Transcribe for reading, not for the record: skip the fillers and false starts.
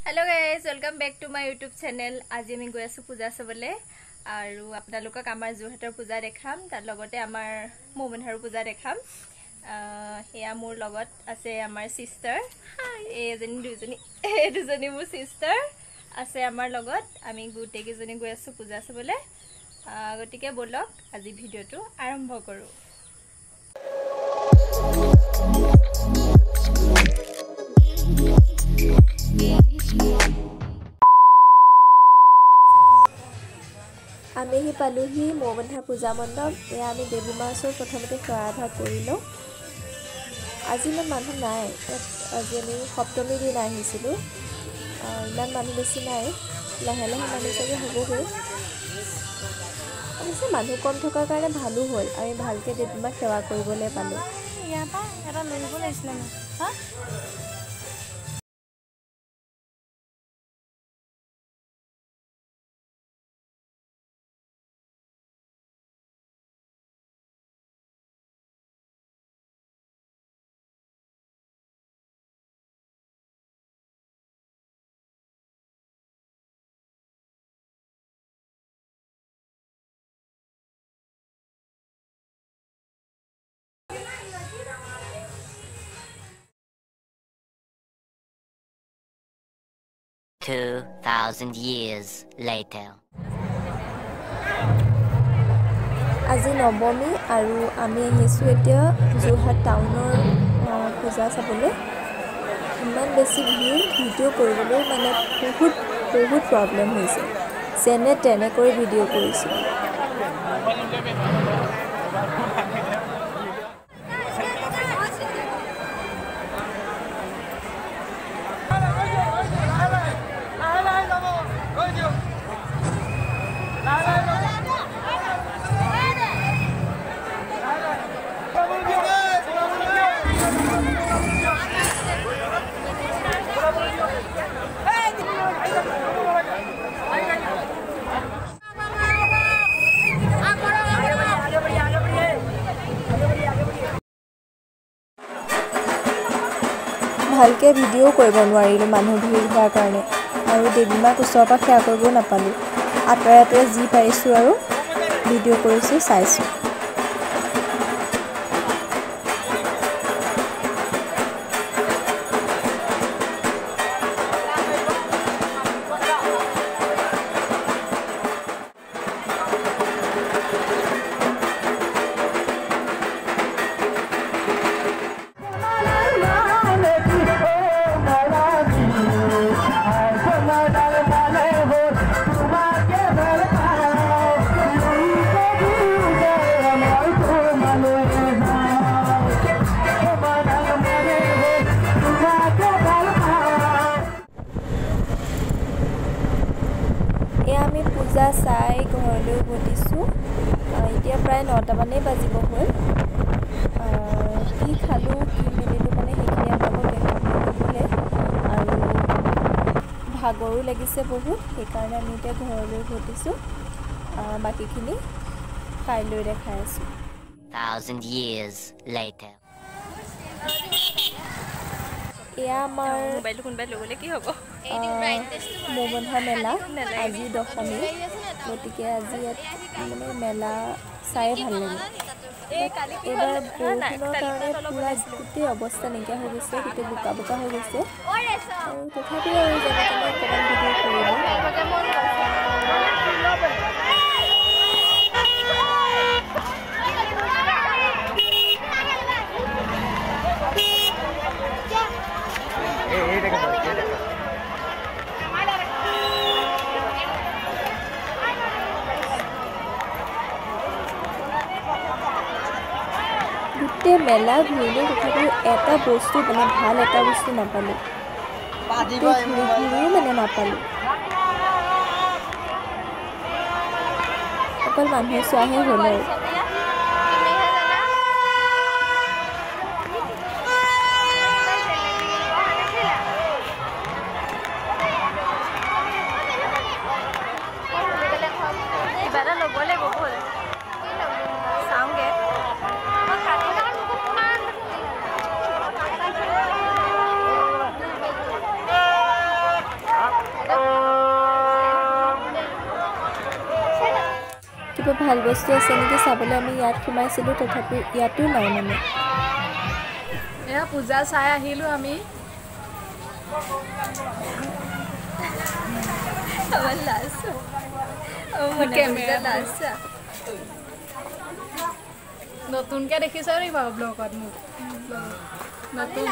Hello guys, welcome back to my YouTube channel. आज আমি গৈ আছো পূজা চাবলৈ আৰু আপোনালোকক আমাৰ যোৰহাটৰ পূজা দেখাম। তাৰ লগতে আমাৰ মোমনহাৰৰ পূজা দেখাম। এয়া মোৰ লগত আছে আমাৰ সিস্টাৰ। এই দুজনী মোৰ সিস্টাৰ আছে আমাৰ লগত। আমি গোটেইকেইজনী গৈ আছো পূজা চাবলৈ। গতিকে বলক আজি ভিডিঅ'টো আৰম্ভ কৰোঁ। আমি পালোহি মোমনহাৰ পূজা মণ্ডপ। এয়া আমি দেৱী মাৰ ওচৰত প্ৰথমতে সেৱা ভাগ কৰিলোঁ। আজি ইমান মানুহ নাই ইয়াত। আজি আমি সপ্তমীৰ দিনা আহিছিলোঁ। ইমান মানুহ বেছি নাই, লাহে লাহে মানুহ চাগে হ'বগৈ। অৱশ্যে মানুহ কম থকাৰ কাৰণে ভালো হ'ল, আমি ভালকৈ দেৱী মাক সেৱা কৰিবলৈ পালোঁ। ইয়াৰ পৰা এটা লৈ যাব লাগিছিলে ন। হা $2,000 years later. আজি নৱমী আৰু আমি আহিছোঁ এতিয়া যোৰহাট টাউনৰ পূজা চাবলৈ। ইমান বেছি ভিৰ, ভিডিঅ' কৰিবলৈ মানে বহুত প্ৰব্লেম হৈছে। যেনে তেনে কৰি ভিডিঅ' কৰিছোঁ। ভালকৈ ভিডিঅ' কৰিব নোৱাৰিলোঁ মানুহ ভিৰ হোৱাৰ কাৰণে, আৰু দেৱী মাক ওচৰৰ পৰা সেৱা কৰিব নাপালোঁ। আঁতৰে যি পাৰিছোঁ আৰু ভিডিঅ' কৰিছোঁ, চাইছোঁ। আমি পূজা চাই ঘৰলৈ উভতিছোঁ। এতিয়া প্ৰায় 9টামানেই বাজিব হ'ল। কি খালোঁ কি মেলিলোঁ মানে সেইখিনি আপোনালোকক দেখাব নহ'লে, আৰু ভাগৰো লাগিছে বহুত। সেইকাৰণে আমি এতিয়া ঘৰলৈ উভতিছোঁ। বাকীখিনি কাইলৈ দেখাই আছোঁ। 1,000 years later. এয়া আমাৰ মোমনহাৰ মেলা। আজি দশমী, গতিকে আজি ইয়াত মানে মেলা চাই ভাল লাগে। এইবাৰ বৰষুণৰ কাৰণে পূৰা গোটেই অৱস্থা নাইকিয়া হৈ গৈছে, গোটেই বোকা হৈ গৈছে। আৰু তথাপিও আৰু যেনে তেনে অকণমান ভিডিঅ' কৰিলোঁ। গোটেই মেলা ঘূৰিলোঁ, তথাপিও এটা বস্তু মানে ভাল এটা বস্তু নাপালোঁ। ঘূৰিও মানে নাপালোঁ। অকল মানুহে চোৱাহে হ'ল আৰু। কিবা ভাল বস্তু আছে নেকি চাবলৈ আমি ইয়াত সোমাইছিলোঁ তথাপি ইয়াতো নাই মানে এয়া পূজা চাই আহিলো আমি আমার লাস্ট আমার ক্যামেরা লাস্ট নতুনকে দেখিছা নি বাৰু ব্লগত মোক নতুন